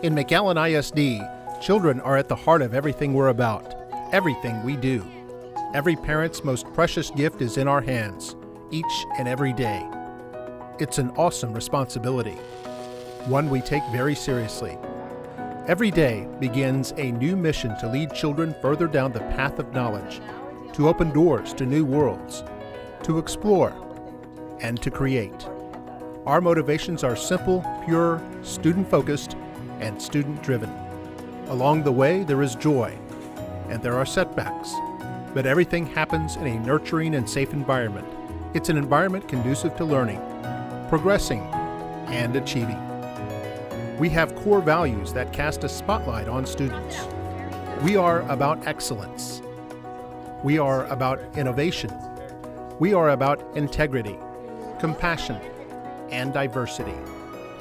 In McAllen ISD, children are at the heart of everything we're about, everything we do. Every parent's most precious gift is in our hands, each and every day. It's an awesome responsibility, one we take very seriously. Every day begins a new mission to lead children further down the path of knowledge, to open doors to new worlds, to explore, and to create. Our motivations are simple, pure, student-focused, and student-driven. Along the way, there is joy, and there are setbacks, but everything happens in a nurturing and safe environment. It's an environment conducive to learning, progressing, and achieving. We have core values that cast a spotlight on students. We are about excellence. We are about innovation. We are about integrity, compassion, and diversity.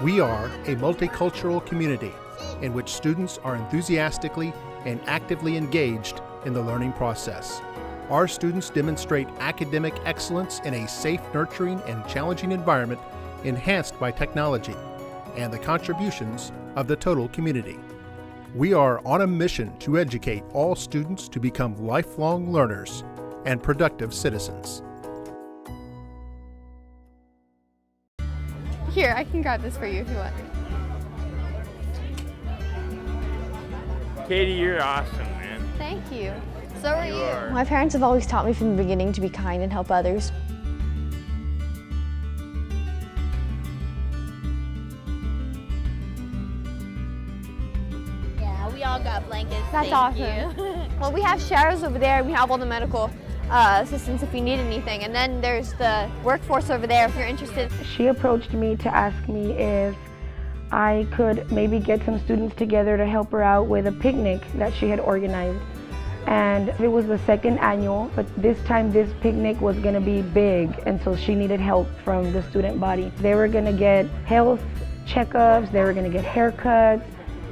We are a multicultural community in which students are enthusiastically and actively engaged in the learning process. Our students demonstrate academic excellence in a safe, nurturing, and challenging environment enhanced by technology and the contributions of the total community. We are on a mission to educate all students to become lifelong learners and productive citizens. Here, I can grab this for you if you want. Katie, you're awesome, man. Thank you. So are you. My parents have always taught me from the beginning to be kind and help others. Yeah, we all got blankets. That's awesome. Well, we have showers over there. We have all the medical assistance if you need anything. And then there's the workforce over there if you're interested. She approached me to ask me if I could maybe get some students together to help her out with a picnic that she had organized. And it was the second annual, but this time this picnic was gonna be big, and so she needed help from the student body. They were gonna get health checkups, they were gonna get haircuts,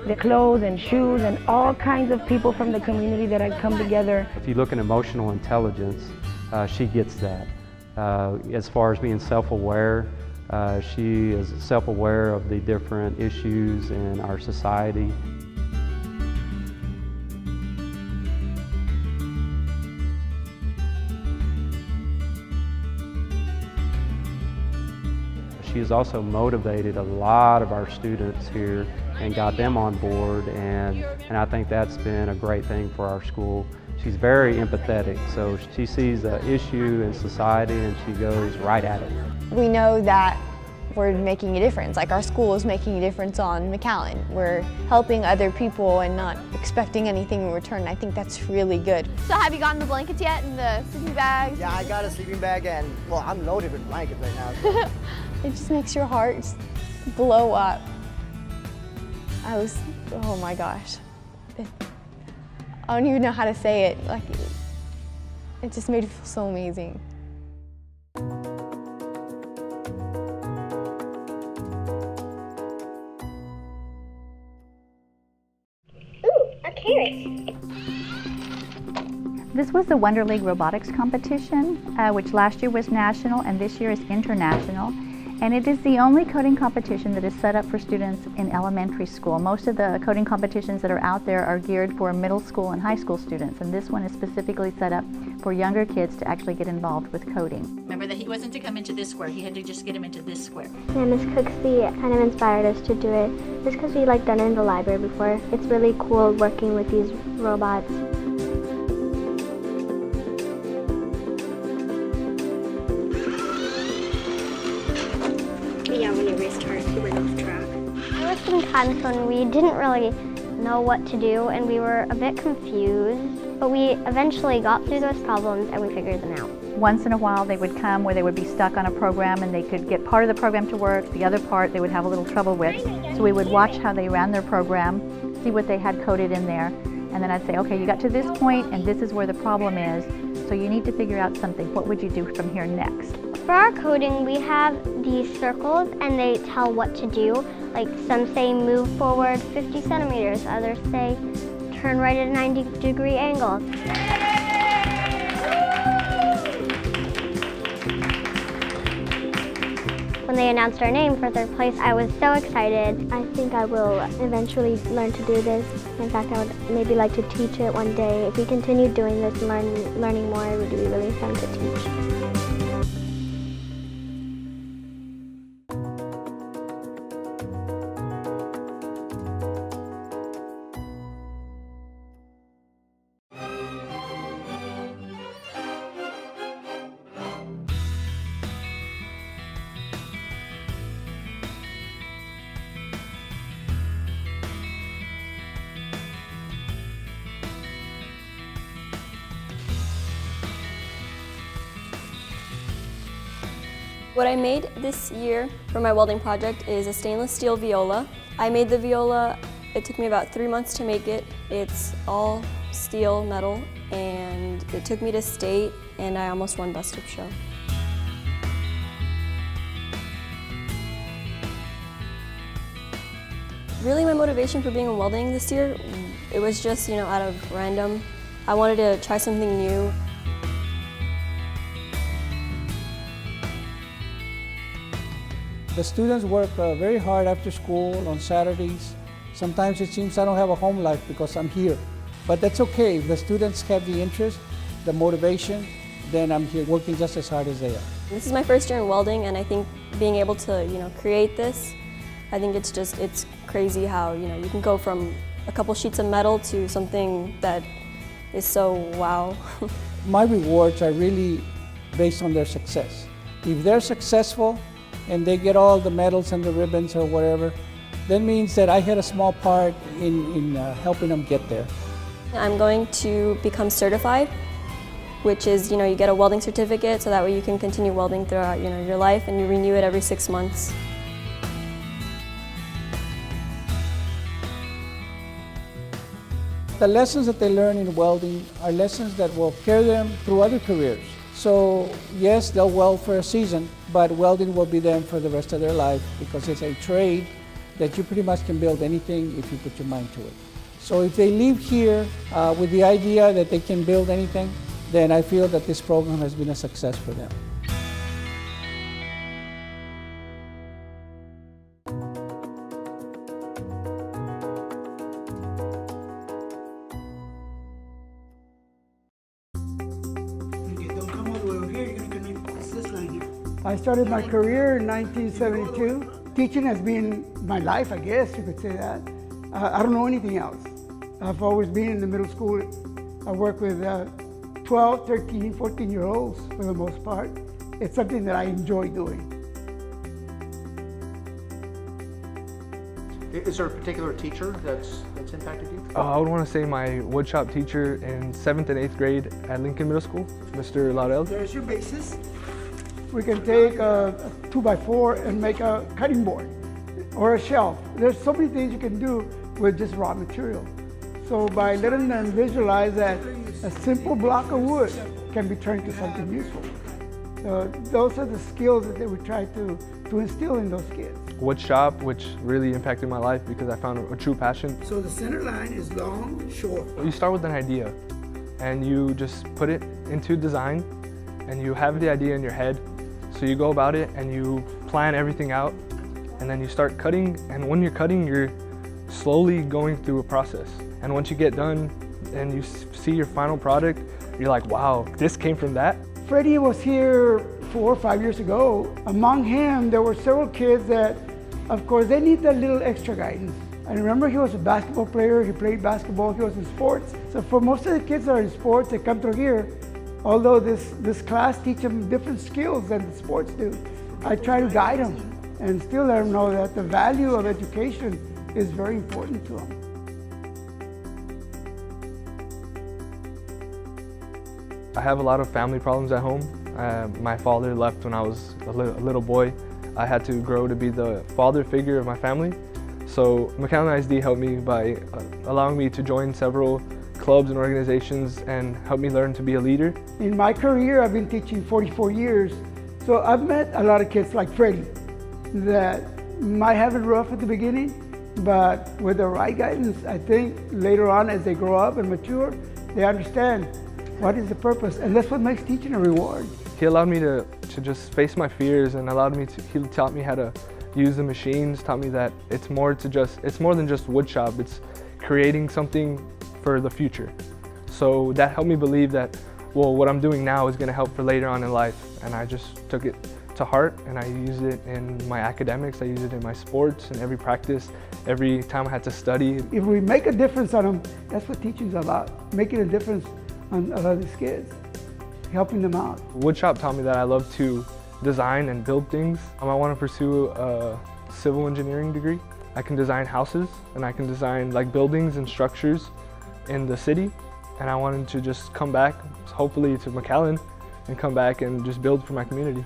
the clothes and shoes, and all kinds of people from the community that had come together. If you look at emotional intelligence, she gets that. As far as being self-aware, she is self-aware of the different issues in our society. She has also motivated a lot of our students here and got them on board, and I think that's been a great thing for our school. She's very empathetic, so she sees an issue in society and she goes right at it. We know that we're making a difference, like our school is making a difference on McAllen. We're helping other people and not expecting anything in return. I think that's really good. So have you gotten the blankets yet and the sleeping bags? Yeah, I got a sleeping bag and, well, I'm loaded with blankets right now. So. It just makes your heart blow up. Oh my gosh. I don't even know how to say it. Like, it just made it feel so amazing. This was the Wonder League Robotics competition, which last year was national and this year is international. And it is the only coding competition that is set up for students in elementary school. Most of the coding competitions that are out there are geared for middle school and high school students, and this one is specifically set up for younger kids to actually get involved with coding. Remember that he wasn't to come into this square, he had to just get him into this square. Yeah, Ms. Cooksey kind of inspired us to do it just because we done it in the library before. It's really cool working with these robots. Yeah, when you restart, you went off track. There were some times when we didn't really know what to do and we were a bit confused, but we eventually got through those problems and we figured them out. Once in a while they would come where they would be stuck on a program and they could get part of the program to work, the other part they would have a little trouble with. So we would watch how they ran their program, see what they had coded in there, and then I'd say, okay, you got to this point and this is where the problem is, so you need to figure out something. What would you do from here next? For our coding, we have these circles and they tell what to do. Like some say move forward 50 centimeters, others say turn right at a 90-degree angle. when they announced our name for third place, I was so excited. I think I will eventually learn to do this. In fact, I would maybe like to teach it one day. If we continue doing this and learning more, it would be really fun to teach. What I made this year for my welding project is a stainless steel viola. I made the viola, it took me about 3 months to make it. It's all steel metal, and it took me to state, and I almost won Best of Show. Really, my motivation for being in welding this year, it was just, out of random. I wanted to try something new. The students work very hard after school on Saturdays. Sometimes it seems I don't have a home life because I'm here. But that's okay. If the students have the interest, the motivation, then I'm here working just as hard as they are. This is my first year in welding, and I think being able to, create this, I think it's crazy how, you can go from a couple sheets of metal to something that is so wow. My rewards are really based on their success. If they're successful, and they get all the medals and the ribbons or whatever, that means that I had a small part in helping them get there. I'm going to become certified, which is, you get a welding certificate, so that way you can continue welding throughout, your life, and you renew it every 6 months. The lessons that they learn in welding are lessons that will carry them through other careers. So yes, they'll weld for a season, but welding will be them for the rest of their life because it's a trade that you pretty much can build anything if you put your mind to it. So if they leave here with the idea that they can build anything, then I feel that this program has been a success for them. I started my career in 1972. Teaching has been my life, I guess you could say that. I don't know anything else. I've always been in the middle school. I work with 12, 13, 14-year-olds for the most part. It's something that I enjoy doing. Is there a particular teacher that's impacted you? I would want to say my woodshop teacher in 7th and 8th grade at Lincoln Middle School, Mr. Laurel. There's your basis. We can take a 2x4 and make a cutting board or a shelf. There's so many things you can do with just raw material. So by letting them visualize that a simple block of wood can be turned into something useful. So those are the skills that we try to instill in those kids. Woodshop, which really impacted my life because I found a true passion. So the center line is long, short. You start with an idea and you just put it into design and you have the idea in your head. So you go about it and you plan everything out and then you start cutting, and when you're cutting, you're slowly going through a process. And once you get done and you see your final product, you're like, wow, this came from that. Freddie was here 4 or 5 years ago. Among him, there were several kids that, of course, they need that little extra guidance. I remember he was a basketball player, he played basketball, he was in sports. So for most of the kids that are in sports, they come through here. Although this class teaches them different skills than the sports do, I try to guide them and still let them know that the value of education is very important to them. I have a lot of family problems at home. My father left when I was a little boy. I had to grow to be the father figure of my family. So McAllen ISD helped me by allowing me to join several clubs and organizations and help me learn to be a leader. In my career, I've been teaching 44 years, so I've met a lot of kids like Freddie that might have it rough at the beginning, but with the right guidance, I think later on as they grow up and mature, they understand what is the purpose, and that's what makes teaching a reward. He allowed me to just face my fears, and he taught me how to use the machines, taught me that it's more than just wood shop, it's creating something for the future. So that helped me believe that, well, what I'm doing now is gonna help for later on in life. And I just took it to heart, and I use it in my academics, I use it in my sports, in every practice, every time I had to study. If we make a difference on them, that's what teaching's about, making a difference on a lot of these kids, helping them out. Woodshop taught me that I love to design and build things. I want to pursue a civil engineering degree. I can design houses, and I can design like buildings and structures in the city. And I wanted to just come back, hopefully to McAllen, and come back and just build for my community.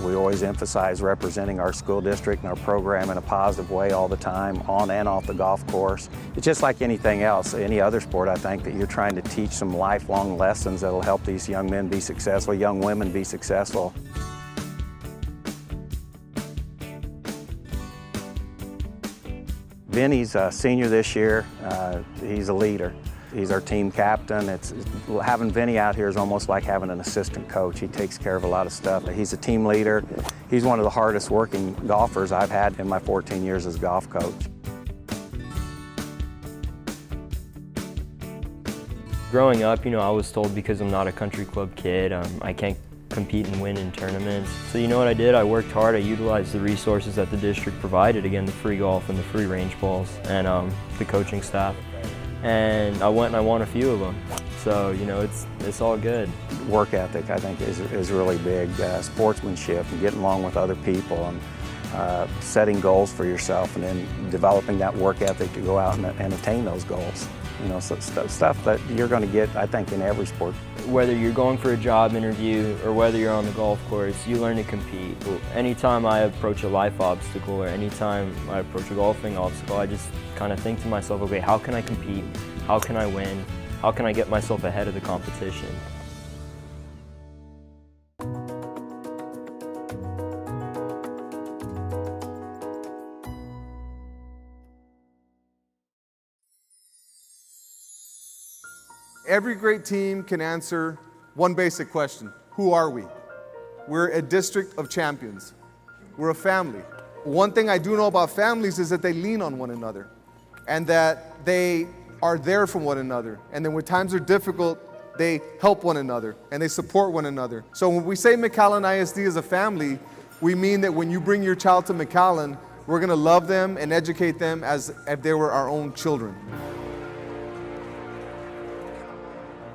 We always emphasize representing our school district and our program in a positive way all the time, on and off the golf course. It's just like anything else, any other sport, I think, that you're trying to teach some lifelong lessons that'll help these young men be successful, young women be successful. Vinny's a senior this year. He's a leader. He's our team captain. Having Vinny out here is almost like having an assistant coach. He takes care of a lot of stuff. He's a team leader. He's one of the hardest working golfers I've had in my 14 years as golf coach. Growing up, I was told because I'm not a country club kid, I can't compete and win in tournaments. So you know what I did? I worked hard. I utilized the resources that the district provided, again, the free golf and the free range balls and the coaching staff. And I went and I won a few of them. So, it's all good. Work ethic, I think, is really big. Sportsmanship and getting along with other people and setting goals for yourself and then developing that work ethic to go out and attain those goals. So stuff that you're going to get, I think, in every sport. Whether you're going for a job interview or whether you're on the golf course, you learn to compete. Anytime I approach a life obstacle or anytime I approach a golfing obstacle, I just kind of think to myself, okay, how can I compete? How can I win? How can I get myself ahead of the competition? Every great team can answer one basic question: who are we? We're a district of champions. We're a family. One thing I do know about families is that they lean on one another and that they are there for one another. And then when times are difficult, they help one another and they support one another. So when we say McAllen ISD is a family, we mean that when you bring your child to McAllen, we're gonna love them and educate them as if they were our own children.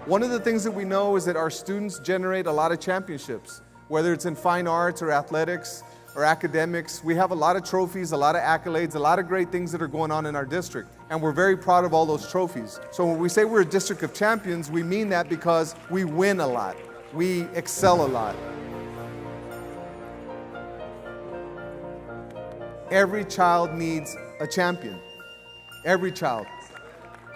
One of the things that we know is that our students generate a lot of championships, whether it's in fine arts or athletics or academics. We have a lot of trophies, a lot of accolades, a lot of great things that are going on in our district. And we're very proud of all those trophies. So when we say we're a district of champions, we mean that because we win a lot. We excel a lot. Every child needs a champion. Every child.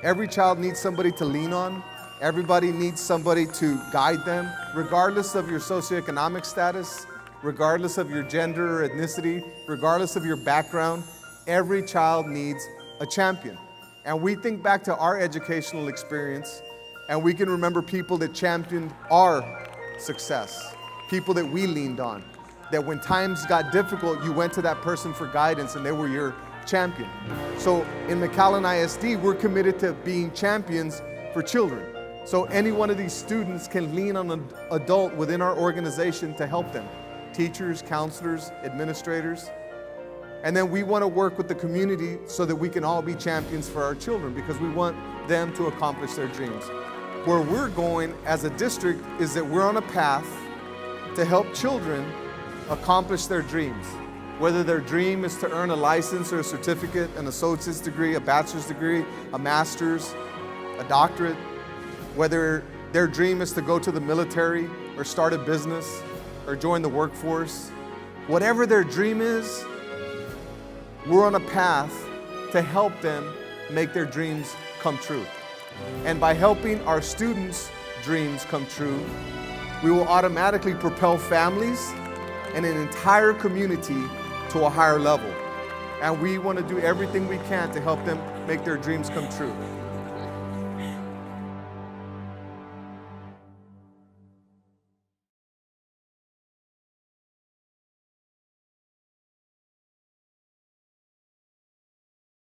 Every child needs somebody to lean on. Everybody needs somebody to guide them, regardless of your socioeconomic status, regardless of your gender or ethnicity, regardless of your background. Every child needs a champion. And we think back to our educational experience, and we can remember people that championed our success, people that we leaned on, that when times got difficult, you went to that person for guidance and they were your champion. So in McAllen ISD, we're committed to being champions for children. So any one of these students can lean on an adult within our organization to help them. Teachers, counselors, administrators. And then we want to work with the community so that we can all be champions for our children because we want them to accomplish their dreams. Where we're going as a district is that we're on a path to help children accomplish their dreams. Whether their dream is to earn a license or a certificate, an associate's degree, a bachelor's degree, a master's, a doctorate, whether their dream is to go to the military or start a business or join the workforce, whatever their dream is, we're on a path to help them make their dreams come true. And by helping our students' dreams come true, we will automatically propel families and an entire community to a higher level. And we want to do everything we can to help them make their dreams come true.